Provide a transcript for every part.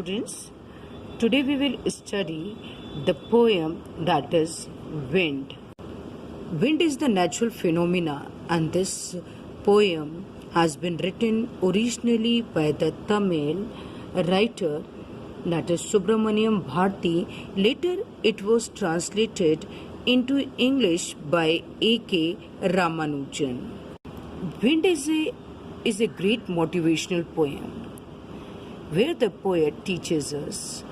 students, today we will study the poem that is Wind. Wind is the natural phenomena, and this poem has been written originally by the Tamil writer that is Subramaniam Bharati. Later it was translated into English by A.K. Ramanujan. Wind is a great motivational poem where the poet teaches us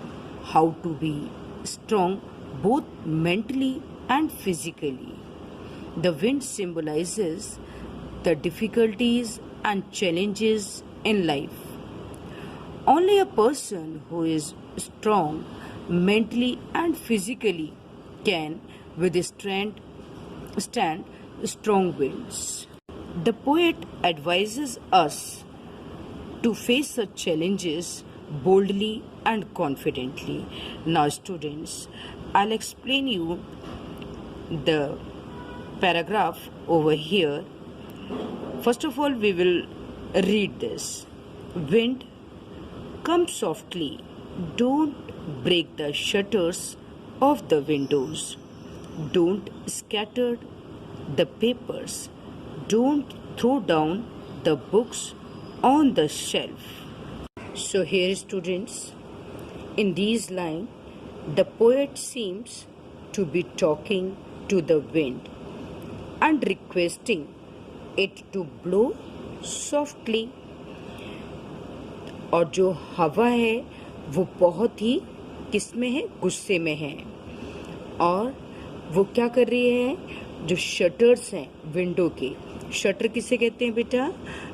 how to be strong both mentally and physically. The wind symbolizes the difficulties and challenges in life. Only a person who is strong mentally and physically can stand strong winds. The poet advises us to face such challenges boldly and confidently. Now students, I'll explain you the paragraph over here. First of all, we will read this. Wind, come softly, don't break the shutters of the windows. Don't scatter the papers. Don't throw down the books on the shelf. So here students, in these lines, the poet seems to be talking to the wind and requesting it to blow softly. और जो हवा है वो बहुत ही किसमें है, गुस्से में है, और वो क्या कर रही है, जो शटर्स हैं विंडो के, शटर किसे कहते हैं बेटा,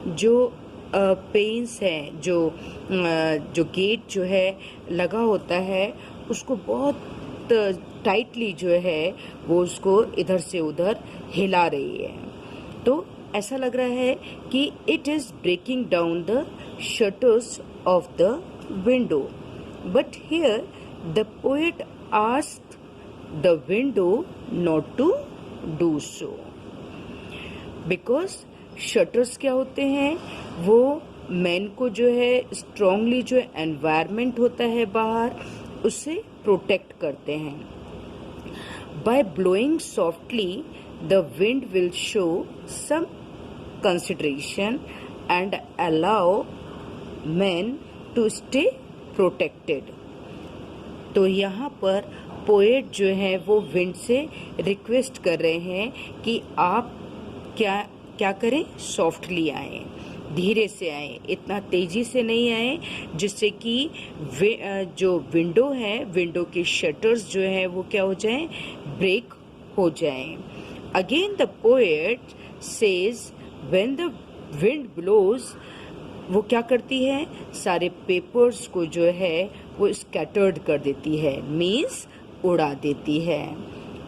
जो पेन्स हैं, जो गेट जो है लगा होता है उसको बहुत टाइटली जो है वो उसको इधर से उधर हिला रही है. तो ऐसा लग रहा है कि it is breaking down the shutters of the window. But here the poet asked the window not to do so, because shutters क्या होते हैं, वो मैन को जो है स्ट्रांगली जो एनवायरनमेंट होता है बाहर, उससे प्रोटेक्ट करते हैं. By blowing softly the wind will show some consideration and allow man to stay protected. तो यहाँ पर पोएट जो है वो विंड से रिक्वेस्ट कर रहे हैं कि आप क्या करें, सॉफ्टली आए, धीरे से आए, इतना तेजी से नहीं आए जिससे कि जो विंडो है, विंडो के शटर्स जो है वो क्या हो जाए, ब्रेक हो जाए. Again the poet says when the wind blows, वो क्या करती है, सारे पेपर्स को जो है वो स्कैटर्ड कर देती है, मीन्स उड़ा देती है.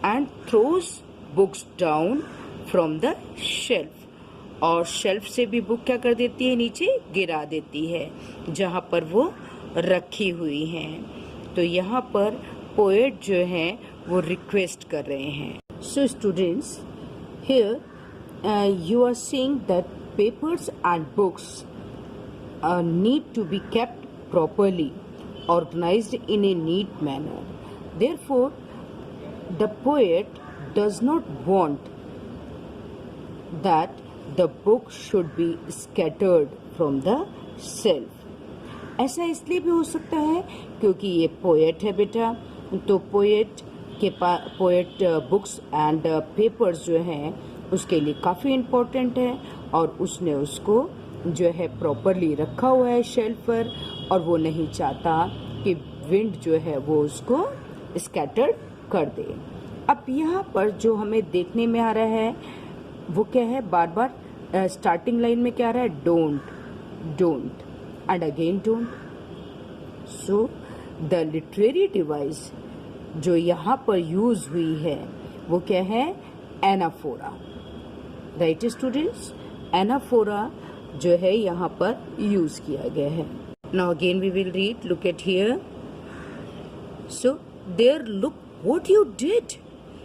And throws books down from the shelf, और शेल्फ से भी बुक क्या कर देती है, नीचे गिरा देती है जहाँ पर वो रखी हुई हैं. तो यहाँ पर पोएट जो है वो रिक्वेस्ट कर रहे हैं. So students, here you are seeing that papers and books need to be kept properly organized in a neat manner. Therefore, the poet does not want that the book should be scattered from the shelf. ऐसा इसलिए भी हो सकता है क्योंकि ये poet है बेटा, तो पोएट बुक्स एंड पेपर्स जो हैं उसके लिए काफ़ी इम्पोर्टेंट है, और उसने उसको जो है प्रॉपरली रखा हुआ है शेल्फ पर, और वो नहीं चाहता कि विंड जो है वो उसको स्कैटर कर दे. अब यहाँ पर जो हमें देखने में आ रहा है वो क्या है, बार बार स्टार्टिंग लाइन में क्या आ रहा है, don't and again don't. So the literary device जो यहाँ पर यूज हुई है वो क्या है, एनाफोरा. राइट स्टूडेंट्स, एनाफोरा जो है यहाँ पर यूज किया गया है. Now again we will read, look at here. So there, look what you did,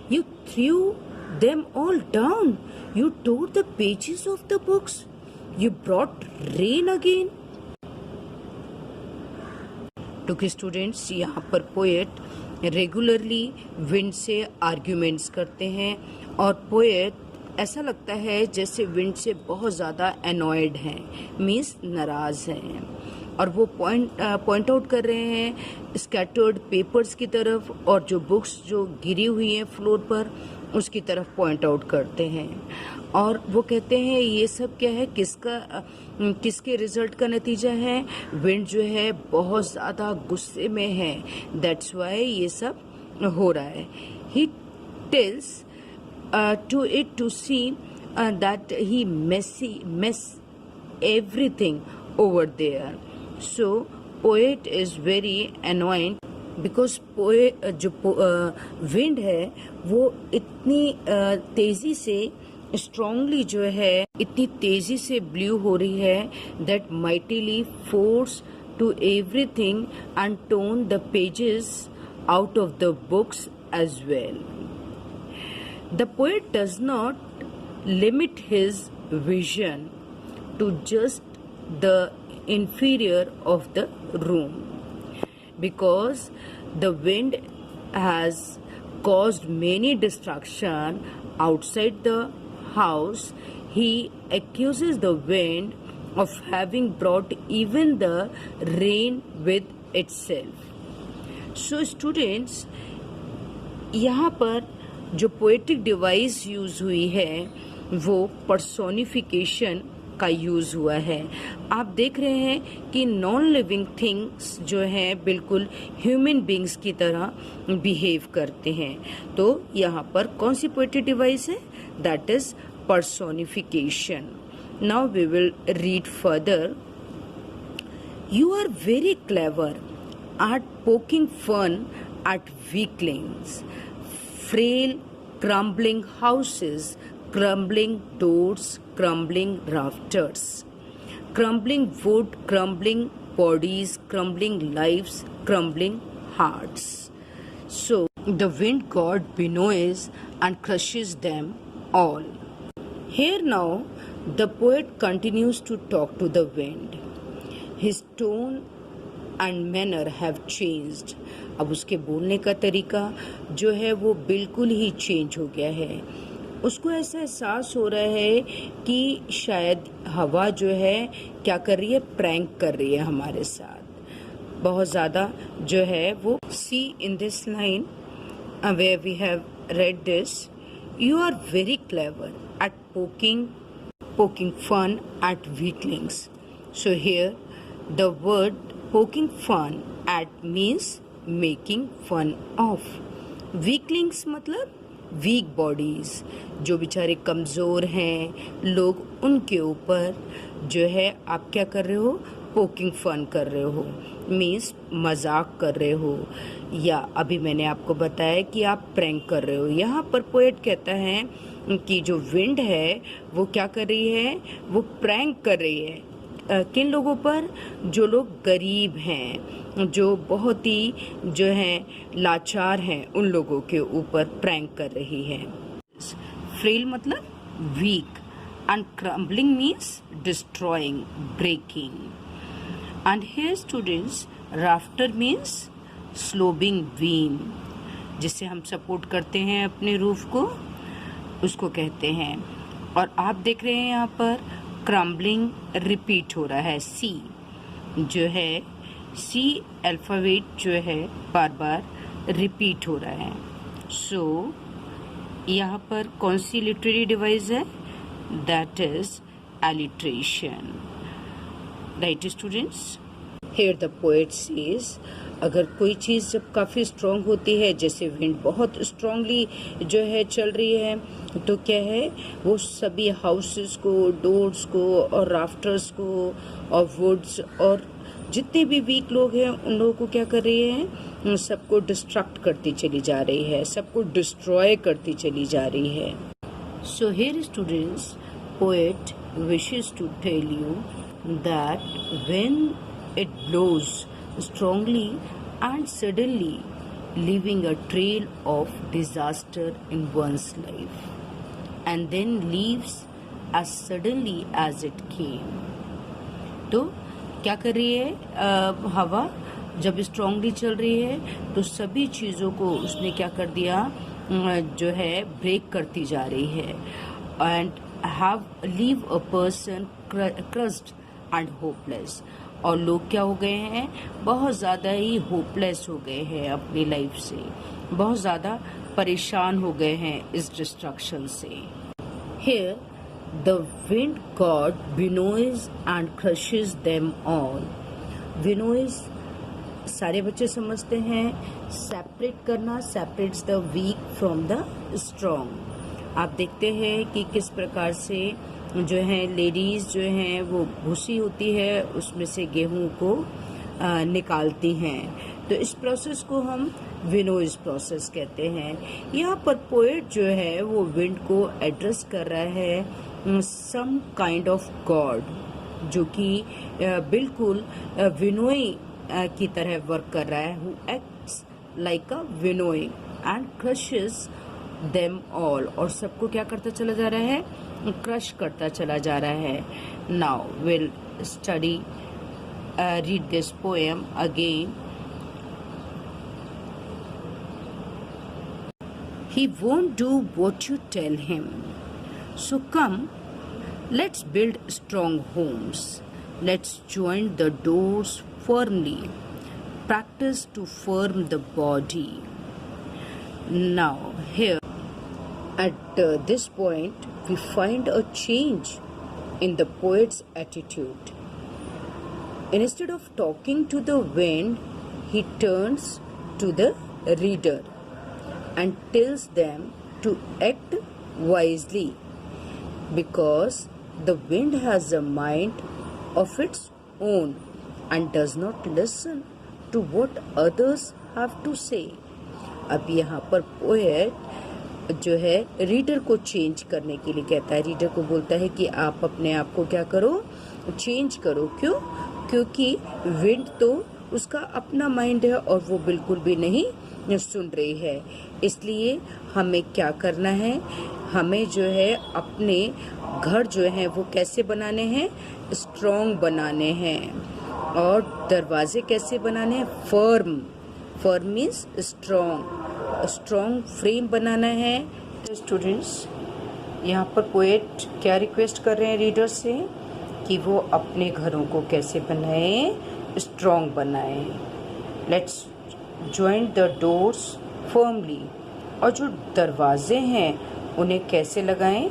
you threw them all down, you tore the pages of the books, you brought rain again. तो कि students यहाँ पर poet regularly wind से arguments करते हैं और poet ऐसा लगता है जैसे विंड से बहुत ज़्यादा अनॉयड हैं, मीन्स नाराज़ हैं, और वो पॉइंट आउट कर रहे हैं स्कैटर्ड पेपर्स की तरफ और जो बुक्स जो गिरी हुई हैं फ्लोर पर उसकी तरफ पॉइंट आउट करते हैं। और वो कहते हैं ये सब क्या है, किसके रिजल्ट का नतीजा है। विंड जो है बहुत ज़्यादा गुस्से में है, दैट्स वाई ये सब हो रहा है। He tells to it to see that he mess everything over there. So poet is very annoyed because जो wind है वो इतनी तेजी से स्ट्रांगली जो है इतनी तेजी से ब्लू हो रही है that mightily force to everything and torn the pages out of the books as well. The poet does not limit his vision to just the inferior of the room, because the wind has caused many destruction outside the house. He accuses the wind of having brought even the rain with itself. So students, यहाँ पर जो poetic device use हुई है वो personification का use हुआ है। आप देख रहे हैं कि नॉन लिविंग थिंग्स जो हैं बिल्कुल ह्यूमन बींग्स की तरह बिहेव करते हैं। तो यहाँ पर कौन सी पोएटिक डिवाइस है, that is personification. Now we will read further. You are very clever at poking fun at weaklings, frail, crumbling houses, crumbling doors, crumbling rafters, crumbling wood, crumbling bodies, crumbling lives, crumbling hearts. So the wind god bennoys and crushes them all. Here now the poet continues to talk to the wind. His tone and manner have changed. अब उसके बोलने का तरीका जो है वो बिल्कुल ही change हो गया है। उसको ऐसा एहसास हो रहा है कि शायद हवा जो है क्या कर रही है, प्रैंक कर रही है हमारे साथ बहुत ज़्यादा जो है वो। See in this line where we have read this, you are very clever at poking fun at weaklings. So here the word poking fun at means making fun of. weaklings मतलब वीक बॉडीज, जो बेचारे कमज़ोर हैं लोग, उनके ऊपर जो है आप क्या कर रहे हो, पोकिंग फन कर रहे हो, मीन्स मजाक कर रहे हो, या अभी मैंने आपको बताया कि आप प्रैंक कर रहे हो। यहाँ पर पोएट कहता है कि जो विंड है वो क्या कर रही है, वो प्रैंक कर रही है। किन लोगों पर, जो लोग गरीब हैं, जो बहुत ही जो हैं लाचार हैं, उन लोगों के ऊपर प्रैंक कर रही है। फ्रेल मतलब weak, and crumbling means destroying, breaking. And here students, rafter means sloping beam, जिससे हम सपोर्ट करते हैं अपने रूफ को, उसको कहते हैं। और आप देख रहे हैं यहाँ पर क्रम्बलिंग रिपीट हो रहा है, सी जो है, सी अल्फ़ाबेट जो है बार बार रिपीट हो रहा है। सो यहाँ पर कौन सी लिटरेरी डिवाइस है, that is alliteration. Right students, here the poet says, अगर कोई चीज़ जब काफ़ी स्ट्रॉन्ग होती है, जैसे विंड बहुत स्ट्रांगली जो है चल रही है, तो क्या है, वो सभी हाउसेस को, डोर्स को और राफ्टर्स को और वुड्स और जितने भी वीक लोग हैं उन लोगों को क्या कर रही है, सबको डिस्ट्रक्ट करती चली जा रही है, सबको डिस्ट्रॉय करती चली जा रही है। So here students, poet wishes to tell you that when it blows strongly and suddenly, leaving a trail of disaster in one's life, and then leaves as suddenly as it came. तो क्या कर रही है हवा, जब strongly चल रही है तो सभी चीज़ों को उसने क्या कर दिया, जो है ब्रेक करती जा रही है। And have leave a person crossed and hopeless, और लोग क्या हो गए हैं, बहुत ज़्यादा ही होपलेस हो गए हैं अपनी लाइफ से, बहुत ज़्यादा परेशान हो गए हैं इस डिस्ट्रक्शन से। Here the wind god winnows and crushes them all. Winnows सारे बच्चे समझते हैं, सेपरेट करना, separates the weak from the strong. आप देखते हैं कि किस प्रकार से जो है लेडीज़ जो हैं वो भूसी होती है उसमें से गेहूं को निकालती हैं। तो इस प्रोसेस को हम विनोइज प्रोसेस कहते हैं। यहाँ पर पोएट जो है वो विंड को एड्रेस कर रहा है सम काइंड ऑफ गॉड, जो कि बिल्कुल विनोई की तरह वर्क कर रहा है, who acts like a winnowing and crushes them all, और सबको क्या करता चला जा रहा है, क्रश करता चला जा रहा है। Now will study read this poem again. He won't do what you tell him. So come, let's build strong homes. Let's join the doors firmly. Practice to firm the body. Now, here, at this point, we find a change in the poet's attitude. Instead of talking to the wind, he turns to the reader and tells them to act wisely, because the wind has a mind of its own and does not listen to what others have to say. अब यहाँ पर poet जो है reader को change करने के लिए कहता है, रीडर को बोलता है कि आप अपने आप को क्या करो, चेंज करो। क्यों? क्योंकि विंड तो उसका अपना माइंड है और वो बिल्कुल भी नहीं सुन रही है। इसलिए हमें क्या करना है, हमें जो है अपने घर जो है वो कैसे बनाने हैं, स्ट्रॉन्ग बनाने हैं। और दरवाजे कैसे बनाने हैं, firm. Firm means strong, strong frame बनाना है। स्टूडेंट्स, यहाँ पर पोएट क्या रिक्वेस्ट कर रहे हैं रीडर से कि वो अपने घरों को कैसे बनाएं, स्ट्रॉन्ग बनाएं। Let's join the doors firmly, और जो दरवाजे हैं उन्हें कैसे लगाएं,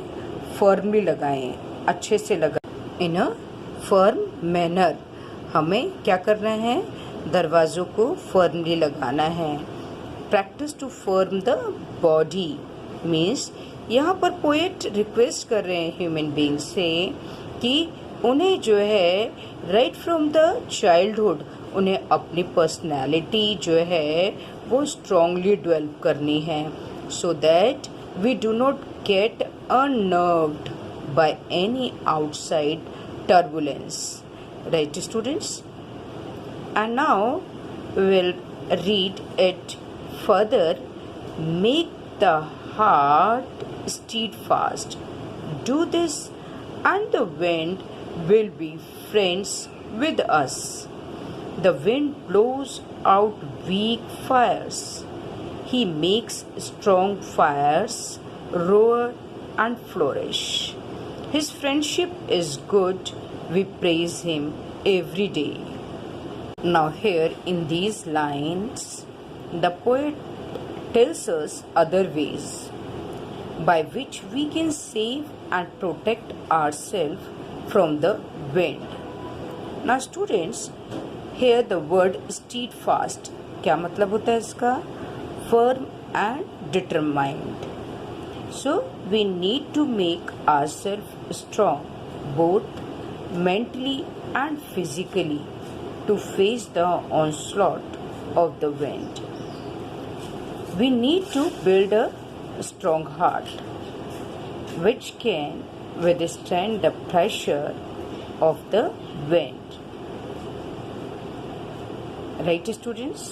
फर्मली लगाएं, अच्छे से लगाएं, इन अ फर्म मैनर। हमें क्या करना है, दरवाज़ों को फर्मली लगाना है। Practice to firm the body means यहाँ पर पोएट रिक्वेस्ट कर रहे हैं ह्यूमन बीइंग से कि उन्हें जो है राइट फ्रॉम द चाइल्डहुड उन्हें अपनी पर्सनैलिटी जो है वो स्ट्रांगली डेवलप करनी है, so that we do not get unnerved by any outside turbulence. Right students, and now will read it further. Make the heart steadfast. Do this and the wind will be friends with us. The wind blows out weak fires. He makes strong fires roar and flourish. His friendship is good. We praise him every day. Now here in these lines, the poet tells us other ways by which we can save and protect ourselves from the wind. Now students, here the word steadfast क्या मतलब होता है इसका, firm and determined. So we need to make ourselves strong both mentally and physically to face the onslaught of the wind. We need to build a strong heart which can withstand the pressure of the wind. Right students?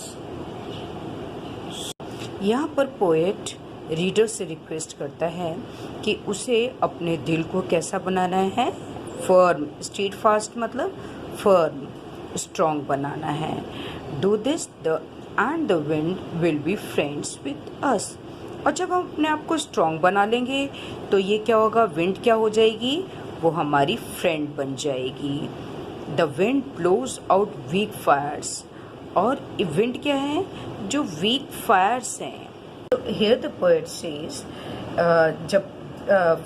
यहाँ पर poet reader से request करता है कि उसे अपने दिल को कैसा बनाना है, फर्म। स्टेडफास्ट मतलब फर्म, स्ट्रॉन्ग बनाना है। Do this and the wind will be friends with us. और जब हम अपने आप को स्ट्रॉन्ग बना लेंगे तो ये क्या होगा, विंड क्या हो जाएगी, वो हमारी फ्रेंड बन जाएगी। The wind blows out weak fires. और विंड क्या है, जो वीक फायर्स हैं। तो हियर द पोएट सेज, जब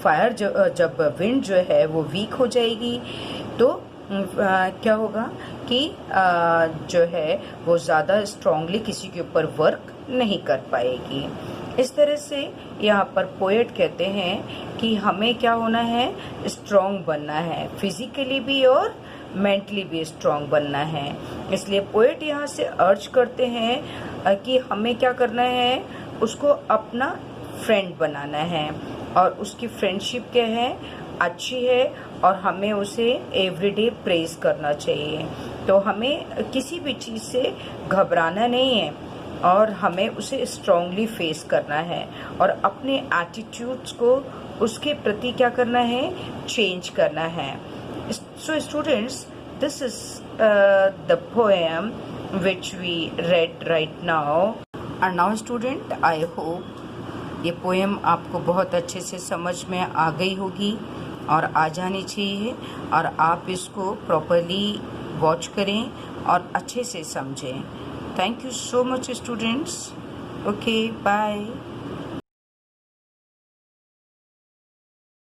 फायर जब विंड जो है वो वीक हो जाएगी तो क्या होगा कि जो है वो ज़्यादा स्ट्रांगली किसी के ऊपर वर्क नहीं कर पाएगी। इस तरह से यहाँ पर पोएट कहते हैं कि हमें क्या होना है, स्ट्रांग बनना है, फिजिकली भी और मेंटली भी स्ट्रांग बनना है। इसलिए पोएट यहाँ से अर्ज करते हैं कि हमें क्या करना है, उसको अपना फ्रेंड बनाना है और उसकी फ्रेंडशिप क्या है, अच्छी है और हमें उसे एवरीडे प्रेज करना चाहिए। तो हमें किसी भी चीज़ से घबराना नहीं है और हमें उसे स्ट्रांगली फेस करना है और अपने एटीट्यूड्स को उसके प्रति क्या करना है, चेंज करना है। So students, this is the poem which we read right now. And now student, I hope ये पोएम आपको बहुत अच्छे से समझ में आ गई होगी और आ जानी चाहिए और आप इसको प्रॉपरली वॉच करें और अच्छे से समझें। Thank you so much students. Okay, bye.